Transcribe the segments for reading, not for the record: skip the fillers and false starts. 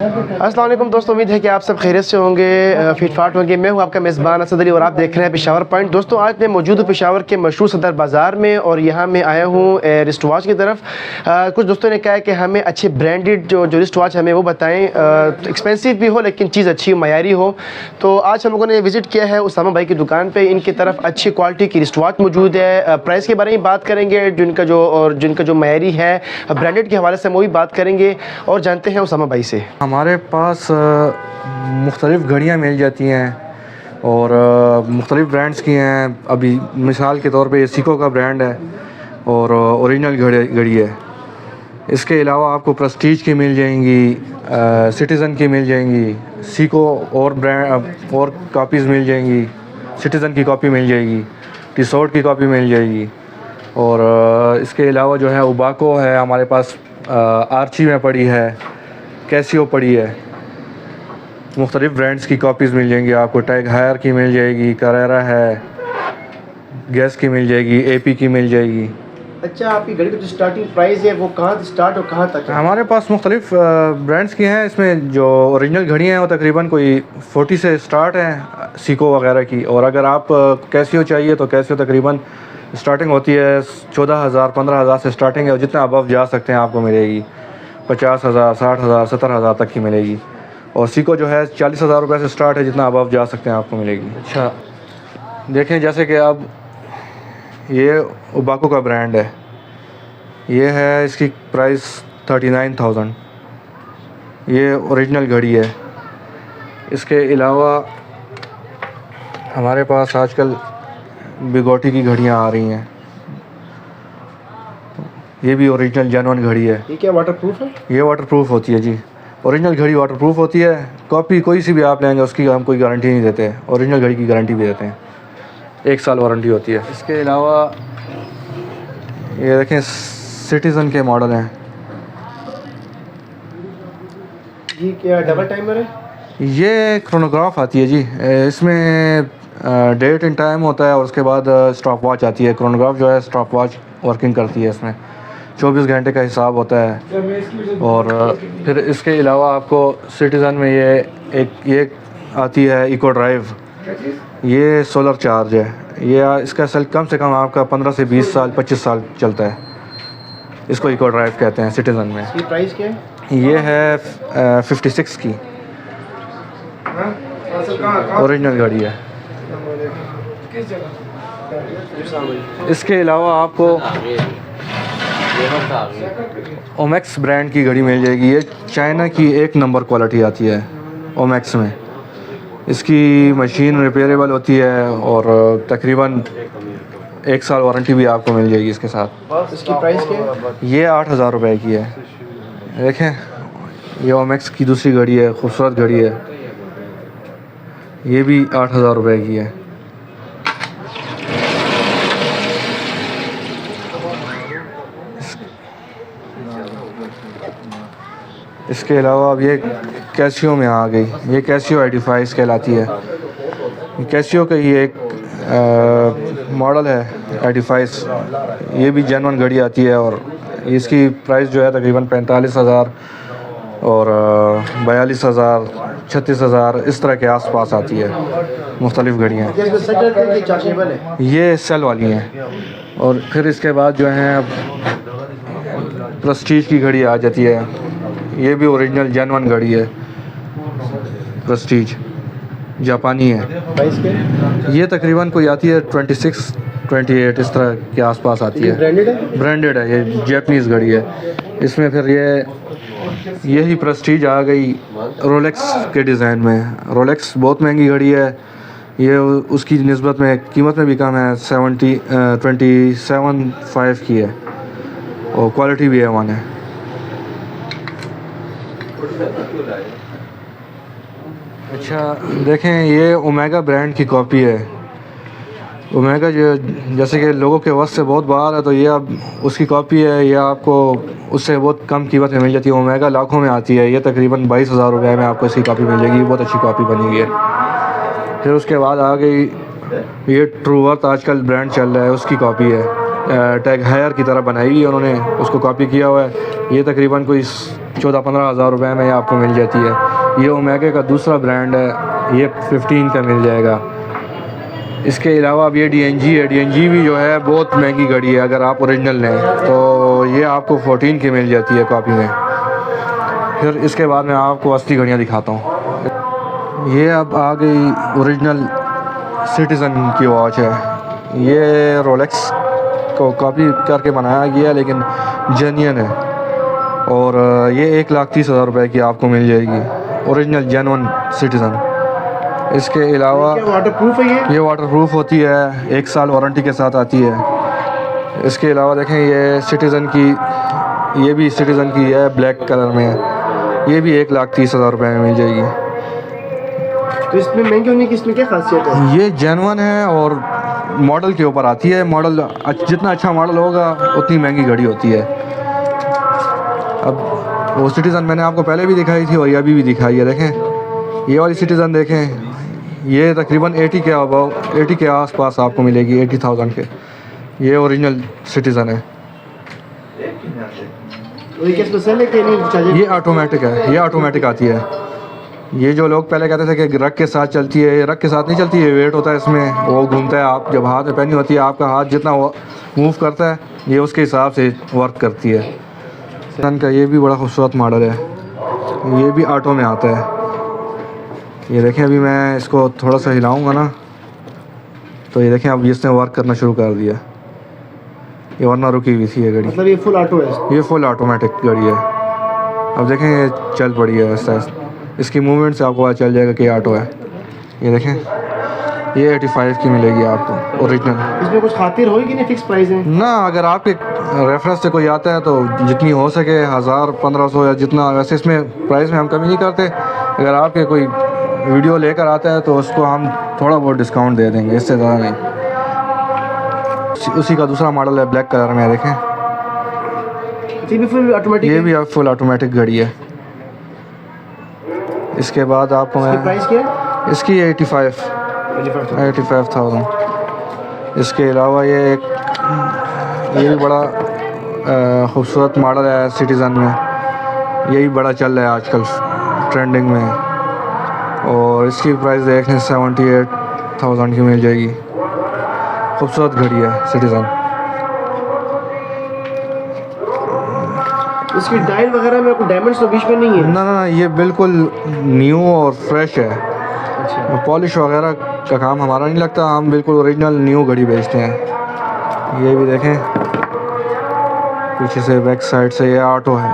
अस्सलाम वालेकुम दोस्तों, उम्मीद है कि आप सब खैरियत से होंगे, फिट फाट होंगे। मैं हूं आपका मेज़बान असद अली और आप देख रहे हैं पेशावर पॉइंट। दोस्तों, आज मैं मौजूद हूं पेशावर के मशहूर सदर बाज़ार में और यहाँ मैं आया हूं रिस्ट वॉच की तरफ। कुछ दोस्तों ने कहा है कि हमें अच्छे ब्रांडेड जो रिस्ट वॉच हमें वो बताएं, एक्सपेंसिव भी हो लेकिन चीज़ अच्छी मयारी हो। तो आज हम लोगों ने विज़िट किया है उसामा भाई की दुकान पर। इनकी तरफ अच्छी क्वालिटी की रिस्ट वॉच मौजूद है। प्राइस के बारे में बात करेंगे, जिनका जो मयारी है ब्रांडेड के हवाले से वो भी बात करेंगे और जानते हैं उसामा भाई से। हमारे पास मुख्तलिफ़ घड़ियाँ मिल जाती हैं और मुख्तलिफ़ ब्रांड्स की हैं। अभी मिसाल के तौर पे सीको का ब्रांड है और ओरिजिनल घड़ी है। इसके अलावा आपको प्रेस्टीज की मिल जाएंगी, सिटीज़न की मिल जाएंगी, सीको और ब्रांड और कॉपीज़ मिल जाएंगी। सिटीज़न की कॉपी मिल जाएगी, टीसोर्ट की कॉपी मिल जाएगी और इसके अलावा जो है उबाको है हमारे पास, आर्ची में पड़ी है, कैसियो पड़ी है। मुख्तलिफ़ ब्रांड्स की कॉपीज़ मिल जाएंगी आपको। टैग हायर की मिल जाएगी, करेरा है, गैस की मिल जाएगी, एपी की मिल जाएगी। अच्छा, आपकी घड़ी का जो स्टार्टिंग प्राइस है वो कहाँ से स्टार्ट और कहाँ तक है? हमारे पास मुख्तलिफ़ ब्रांड्स की हैं। इसमें जो ओरिजिनल घड़ी हैं वो तकरीबन कोई 40 से स्टार्ट हैं, सीको वगैरह की। और अगर आप कैसियो चाहिए तो कैसियो तकरीबन स्टार्टिंग होती है 14,000 15,000 से स्टार्टिंग है और जितना अबव जा सकते हैं आपको मिलेगी 50,000 60,000 70,000 तक की मिलेगी। और सीको जो है 40,000 रुपये से स्टार्ट है, जितना अबव जा सकते हैं आपको मिलेगी। अच्छा, देखें जैसे कि अब ये उबाको का ब्रांड है, ये है, इसकी प्राइस 39,000। ये ओरिजिनल घड़ी है। इसके अलावा हमारे पास आजकल बिगोटी की घड़ियाँ आ रही हैं। ये भी ओरिजिनल जेन्युइन घड़ी है। ये क्या वाटरप्रूफ है? ये वाटरप्रूफ होती है जी। ओरिजिनल घड़ी वाटरप्रूफ होती है। कॉपी कोई सी भी आप लेंगे उसकी हम कोई गारंटी नहीं देते। ओरिजिनल घड़ी की गारंटी भी देते हैं, 1 साल वारंटी होती है। इसके अलावा ये देखें, सिटीज़न के मॉडल हैं। ये क्या डबल टाइमर है? ये क्रोनोग्राफ आती है जी। इसमें डेट एंड टाइम होता है और उसके बाद स्टॉप वॉच आती है। क्रोनोग्राफ जो है स्टॉप वॉच वर्किंग करती है। इसमें 24 घंटे का हिसाब होता है। और फिर इसके अलावा आपको सिटीज़न में ये आती है इको ड्राइव। ये सोलर चार्ज है। ये इसका सेल कम से कम आपका 15 से 20 साल 25 साल चलता है। इसको इको ड्राइव कहते हैं सिटीज़न में। इसकी प्राइस क्या है? ये है 56 की ओरिजिनल घड़ी है। इसके अलावा आपको ओमेक्स ब्रांड की घड़ी मिल जाएगी। ये चाइना की 1 नंबर क्वालिटी आती है ओमेक्स में। इसकी मशीन रिपेयरेबल होती है और तकरीबन 1 साल वारंटी भी आपको मिल जाएगी इसके साथ। इसकी प्राइस क्या है? ये 8,000 रुपये की है। देखें, ये ओमेक्स की दूसरी घड़ी है, खूबसूरत घड़ी है। ये भी 8,000 रुपये की है। इसके अलावा अब ये कैसियो में आ गई। ये कैसियो 85 कहलाती है। कैसियो का ही एक मॉडल है 85। ये भी जेन्युइन घड़ी आती है और इसकी प्राइस जो है तकरीबन 45,000 और 42,000 36,000 इस तरह के आसपास आती है मुख्तलिफ़ घड़ियाँ। ये सेल वाली हैं। और फिर इसके बाद जो है अब प्रेस्टीज की घड़ी आ जाती है। ये भी ओरिजिनल जेन्युइन घड़ी है, प्रेस्टीज जापानी है। प्राइस क्या है? ये तकरीबन कोई आती है 26 28 इस तरह के आसपास आती है। ब्रांडेड है? ब्रांडेड है, ये जापानीज़ घड़ी है। इसमें फिर यही प्रेस्टीज आ गई रोलेक्स के डिज़ाइन में। रोलेक्स बहुत महंगी घड़ी है। ये उसकी निस्बत में कीमत में भी कम है, 27.5 की है और क्वालिटी भी A1 है। अच्छा, देखें, ये ओमेगा ब्रांड की कॉपी है। ओमेगा जो जैसे कि लोगों के वस्त से बहुत बाहर है, तो ये अब उसकी कॉपी है। ये आपको उससे बहुत कम कीमत में मिल जाती है। ओमेगा लाखों में आती है। ये तकरीबन 22,000 रुपये में आपको इसकी कॉपी मिल जाएगी। बहुत अच्छी कॉपी बनी हुई है। फिर उसके बाद आ गई ये ट्रूवर्थ, आजकल ब्रांड चल रहा है, उसकी कॉपी है। टैग हायर की तरह बनाई हुई है उन्होंने, उसको कॉपी किया हुआ है। ये तकरीबन कोई 14-15 हज़ार रुपये में आपको मिल जाती है। ये ओमेगा का दूसरा ब्रांड है, ये 15 का मिल जाएगा। इसके अलावा अब ये DNG है, DNG भी जो है बहुत महंगी घड़ी है। अगर आप ओरिजिनल लें तो ये आपको 14 की मिल जाती है कॉपी में। फिर इसके बाद मैं आपको असली घड़ियाँ दिखाता हूँ। ये अब आ गई ओरिजिनल सिटीज़न की वॉच है। ये रोलेक्स को कॉपी करके बनाया गया है लेकिन जेन्युइन है, और ये 1,30,000 रुपये की आपको मिल जाएगी, ओरिजिनल जेन्युइन सिटीज़न। इसके अलावा वाटर प्रूफ है ये वाटर प्रूफ होती है, 1 साल वारंटी के साथ आती है। इसके अलावा देखें ये सिटीज़न की, ये भी सिटीज़न की है, ब्लैक कलर में है। ये भी 1,30,000 रुपये में मिल जाएगी। तो इसमें महंगे होने की इसमें क्या खासियत है? ये जेन्युइन है और मॉडल के ऊपर आती है। मॉडल जितना अच्छा मॉडल होगा उतनी महंगी घड़ी होती है। अब वो सिटीज़न मैंने आपको पहले भी दिखाई थी और ये अभी भी दिखाई है। देखें ये वाली सिटीज़न देखें, ये तकरीबन 80 के आसपास आपको मिलेगी, 80,000 के। ये ओरिजिनल सिटीज़न है। ये क्या स्पेशल है कि नहीं चाहिए? ये ऑटोमेटिक है, ये ऑटोमेटिक आती है। ये जो लोग पहले कहते थे कि रग के साथ चलती है, ये रग के साथ नहीं चलती है, वेट होता है इसमें, वो घूमता है। आप जब हाथ में पहनी होती है, आपका हाथ जितना मूव करता है ये उसके हिसाब से वर्क करती है। का ये भी बड़ा खूबसूरत मॉडल है, ये भी ऑटो में आता है। ये देखें अभी मैं इसको थोड़ा सा हिलाऊंगा ना तो ये देखें अब इसने वर्क करना शुरू कर दिया। ये वरना रुकी हुई थी ये घड़ी। मतलब ये फुल ऑटो है? ये फुल ऑटोमेटिक घड़ी है। अब देखें ये चल पड़ी है ऐसा, इसकी मूवमेंट से आपको पता चल जाएगा कि ऑटो है। ये देखें ये 85 की मिलेगी आपको ओरिजिनल। इसमें कुछ खातिर होगी नहीं, फिक्स प्राइस है ना? अगर आपके रेफरेंस से कोई आता है तो जितनी हो सके 1000-1500 या जितना, वैसे इसमें प्राइस में हम कमी नहीं करते। अगर आपके कोई वीडियो लेकर आता है तो उसको हम थोड़ा बहुत डिस्काउंट दे देंगे, इससे ज़्यादा नहीं। उसी का दूसरा मॉडल है, ब्लैक कलर में। देखें ये भी फुल ऑटोमेटिक? ये भी फुल ऑटोमेटिक घड़ी है। इसके बाद आपको मैं प्राइस क्या है इसकी? 85,000। इसके अलावा ये भी बड़ा खूबसूरत मॉडल है सिटीज़न में। ये भी बड़ा चल रहा है आजकल ट्रेंडिंग में, और इसकी प्राइस देखने 78,000 की मिल जाएगी। खूबसूरत घड़ी है सिटीज़न। इसकी डायल वगैरह में कोई डायमंड्स तो बीच में नहीं है? ना, ये बिल्कुल न्यू और फ्रेश है। अच्छा। पॉलिश वगैरह का काम हमारा नहीं लगता, हम बिल्कुल ओरिजिनल न्यू घड़ी बेचते हैं। ये भी देखें पीछे से, बैक साइड से ये ऑटो है।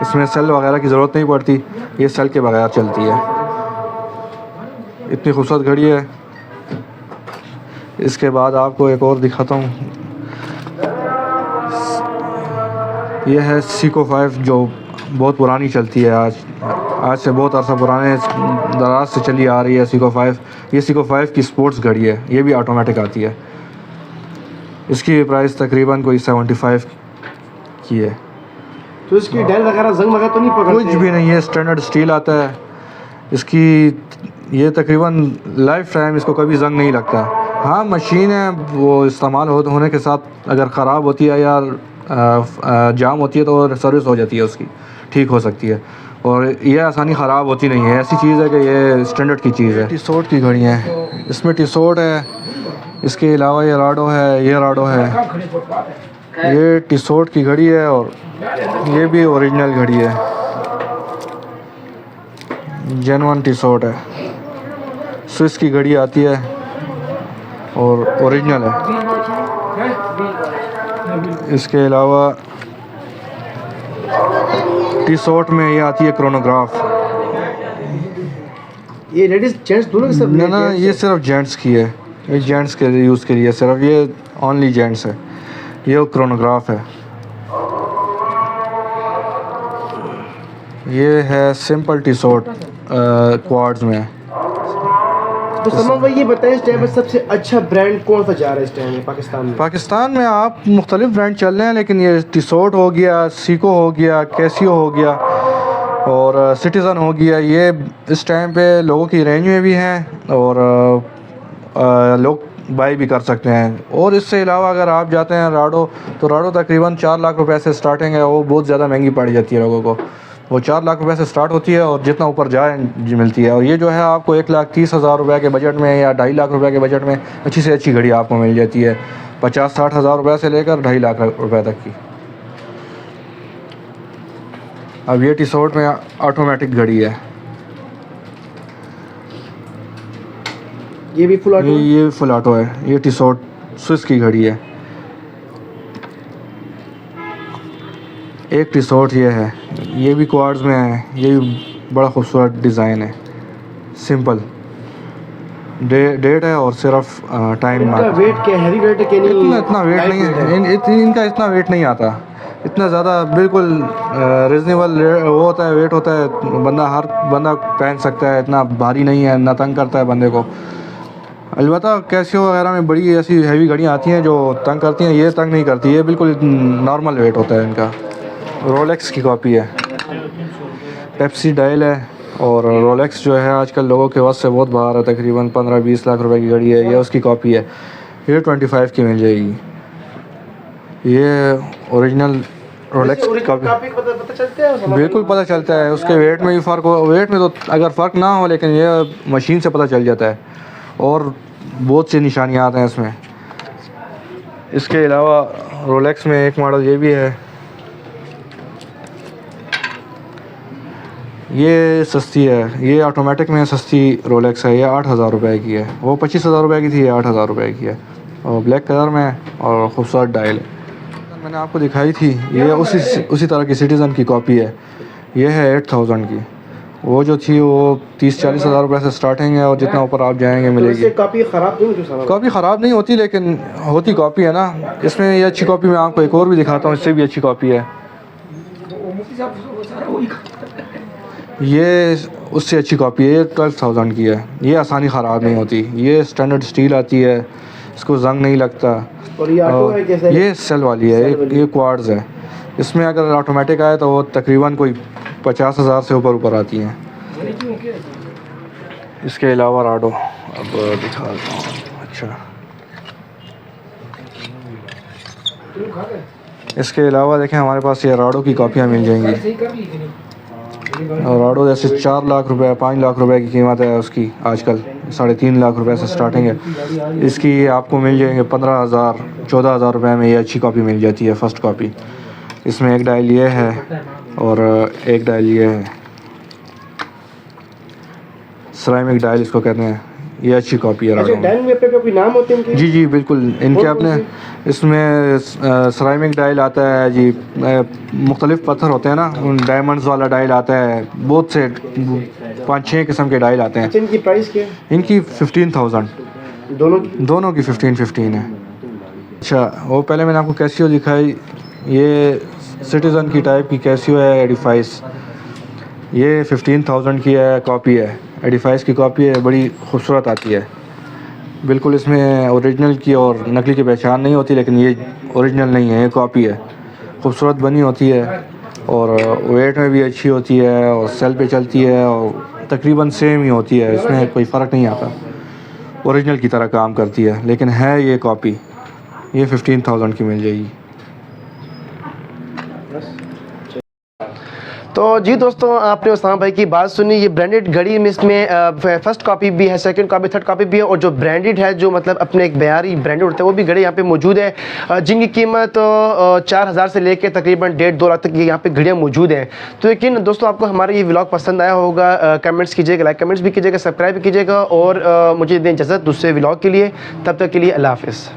इसमें सेल वगैरह की ज़रूरत नहीं पड़ती, ये सेल के बगैर चलती है। इतनी खूबसूरत घड़ी है। इसके बाद आपको एक और दिखाता हूँ। ये है सीको 5, जो बहुत पुरानी चलती है। आज से बहुत अरसा पुराने दराज से चली आ रही है सीको 5। ये सीको 5 की स्पोर्ट्स घड़ी है, ये भी ऑटोमेटिक आती है। इसकी प्राइस तकरीबन कोई 75 की है। तो इसकी डायल वगैरह जंग वगैरह तो नहीं पकड़ती? कुछ भी नहीं है, स्टैंडर्ड स्टील आता है। इसकी ये तकरीबन लाइफ टाइम इसको कभी जंग नहीं लगता। हाँ, मशीन है, वो इस्तेमाल होने के साथ अगर ख़राब होती है या जाम होती है तो सर्विस हो जाती है, उसकी ठीक हो सकती है। और ये आसानी ख़राब होती नहीं है, ऐसी चीज़ है कि ये स्टैंडर्ड की चीज़ है। टिसोट की घड़ियाँ हैं, इसमें टिसोट है। इसके अलावा ये राडो है, ये राडो है। ये टिसोट की घड़ी है और ये भी ओरिजिनल घड़ी है, जेन्युइन टिसोट है। स्विस की घड़ी आती है और ओरिजिनल है। इसके अलावा टिसोट में ये आती है क्रोनोग्राफ। ये लेडीज जेंट्स दोनों के सब? ना, ये सिर्फ जेंट्स की है, ये जेंट्स के यूज़ के लिए सिर्फ, ये ओनली जेंट्स है। ये क्रोनोग्राफ है। ये है सिंपल टिसोट क्वार्ट्ज में। तो सलमान भाई ये बताएं, इस टाइम पर सबसे अच्छा ब्रांड कौन सा जा रहा है इस टाइम में पाकिस्तान में? पाकिस्तान में आप मुख्तलिफ ब्रांड चल रहे हैं, लेकिन ये टिसोट हो गया, सीको हो गया, कैसियो हो गया और सिटीज़न हो गया। ये इस टाइम पे लोगों की रेंज में भी हैं और लोग बाई भी कर सकते हैं। और इससे अलावा अगर आप जाते हैं राडो, तो राडो तकरीबन 4 लाख रुपए से स्टार्टिंग है। वो बहुत ज़्यादा महंगी पड़ जाती है लोगों को। वो 4 लाख रुपए से स्टार्ट होती है और जितना ऊपर जाए मिलती है। और ये जो है आपको 1,30,000 रुपये के बजट में या 2.5 लाख रुपए के बजट में अच्छी से अच्छी घड़ी आपको मिल जाती है, 50-60 हज़ार रुपये से लेकर 2.5 लाख रुपए तक की। अब ये टी-शर्ट में ऑटोमेटिक घड़ी है। ये भी फुल ऑटो? ये फुल ऑटो है। ये टी-शर्ट स्विस की घड़ी है। एक टी-शर्ट ये है, ये भी क्वार्ट्ज में है। ये भी बड़ा खूबसूरत डिज़ाइन है, सिंपल डेट है और सिर्फ टाइम। इनका वेट क्या, हैवी वेट है कि नहीं? इतना वेट नहीं है इनका, इतना वेट नहीं आता, इतना ज़्यादा, बिल्कुल रिजनेबल वो होता है, वेट होता है। हर बंदा पहन सकता है, इतना भारी नहीं है, ना तंग करता है बंदे को। अलबत्ता कैसियो वगैरह में बड़ी ऐसी हैवी घड़ियाँ आती हैं जो तंग करती हैं, ये तंग नहीं करती, ये बिल्कुल नॉर्मल वेट होता है इनका। रोलेक्स की कॉपी है, पेप्सी डायल है। और रोलेक्स जो है आजकल लोगों के वश से बहुत बाहर है, तकरीबन 15-20 लाख रुपए की घड़ी है। ये उसकी कॉपी है, ये 25 की मिल जाएगी। ये ओरिजिनल रोलेक्स की कॉपी पता चलता है? बिल्कुल पता चलता है। उसके वेट में भी फ़र्क हो, वेट में तो अगर फ़र्क ना हो, लेकिन ये मशीन से पता चल जाता है। और बहुत सी निशानियाँ हैं इसमें। इसके अलावा रोलेक्स में एक मॉडल ये भी है, ये सस्ती है, ये ऑटोमेटिक में सस्ती रोलेक्स है। ये 8,000 रुपये की है, वो 25,000 रुपये की थी, ये 8,000 रुपये की है। और ब्लैक कलर में और खूबसूरत डायल है। मैंने आपको दिखाई थी, ये उसी तरह की सिटीज़न की कॉपी है। ये है 8,000 की। वो जो थी वो 30-40 हज़ार रुपये से स्टार्टिंग है और जितना ऊपर आप जाएंगे मिलेगी। कॉपी ख़राब नहीं होती? कॉपी ख़राब नहीं होती, लेकिन होती कॉपी है ना। इसमें ये अच्छी कॉपी मैं आपको एक और भी दिखाता हूँ, इससे भी अच्छी कॉपी है। ये उससे अच्छी कॉपी है, ये 12,000 की है। ये आसानी ख़राब नहीं होती, ये स्टैंडर्ड स्टील आती है, इसको जंग नहीं लगता। और ये ऑटो है कैसे? ये सेल वाली है, ये क्वार्ट्ज है। इसमें अगर ऑटोमेटिक आए तो वो तकरीबन कोई 50,000 से ऊपर आती हैं। इसके अलावा राडो अब दिखा देता हूँ। अच्छा, इसके अलावा देखें हमारे पास ये राडो की कॉपियाँ मिल जाएंगी। और राडो जैसे 4 लाख रुपए 5 लाख रुपए की कीमत है उसकी आजकल, 3.5 लाख रुपए से स्टार्टिंग है इसकी। आपको मिल जाएंगे 15,000 14,000 रुपये में। ये अच्छी कॉपी मिल जाती है, फर्स्ट कॉपी। इसमें एक डायल ये है और एक डायल ये है, सिरेमिक डायल इसको कहते हैं। ये अच्छी कॉपी है राडो। डायल में पे कोई नाम होते हैं इनके? जी बिल्कुल, इनके अपने इसमें सिरेमिक डायल आता है जी, मुख्तलिफ पत्थर होते हैं ना, डायमंड्स वाला डायल आता है, बहुत से 5-6 किस्म के डायल आते हैं। इनकी प्राइस क्या है? इनकी 15,000 दोनों की 15 है। अच्छा, वो पहले मैंने आपको कैसियो दिखाई, ये सिटीज़न की टाइप की कैसियो है, एडिफाइस। ये 15,000 की है, कॉपी है, एडिफाइस की कॉपी है, बड़ी खूबसूरत आती है बिल्कुल। इसमें ओरिजिनल की और नकली की पहचान नहीं होती, लेकिन ये ओरिजिनल नहीं है, ये कॉपी है। खूबसूरत बनी होती है और वेट में भी अच्छी होती है और सेल पे चलती है और तकरीबन सेम ही होती है, इसमें कोई फ़र्क नहीं आता, ओरिजिनल की तरह काम करती है। लेकिन है ये कॉपी, ये 15,000 की मिल जाएगी। तो जी दोस्तों, आपने उस्मान भाई की बात सुनी। ये ब्रांडेड घड़ी में इसमें फर्स्ट कॉपी भी है, सेकंड कॉपी, थर्ड कॉपी भी है। और जो ब्रांडेड है, जो मतलब अपने एक बयारी ब्रांडेड होता है, वो भी घड़ी यहाँ पे मौजूद है, जिनकी कीमत 4,000 से लेकर तकरीबन 1.5-2 लाख तक यहाँ पे घड़ियाँ मौजूद हैं। तो यकीन दोस्तों, आपको हमारा ये व्लॉग पसंद आया होगा। कमेंट्स कीजिएगा, लाइक कमेंट्स भी कीजिएगा, सब्सक्राइब भी कीजिएगा। और मुझे दें इजाज़त दूसरे व्लॉग के लिए। तब तक के लिए अल्लाह हाफ़िज़।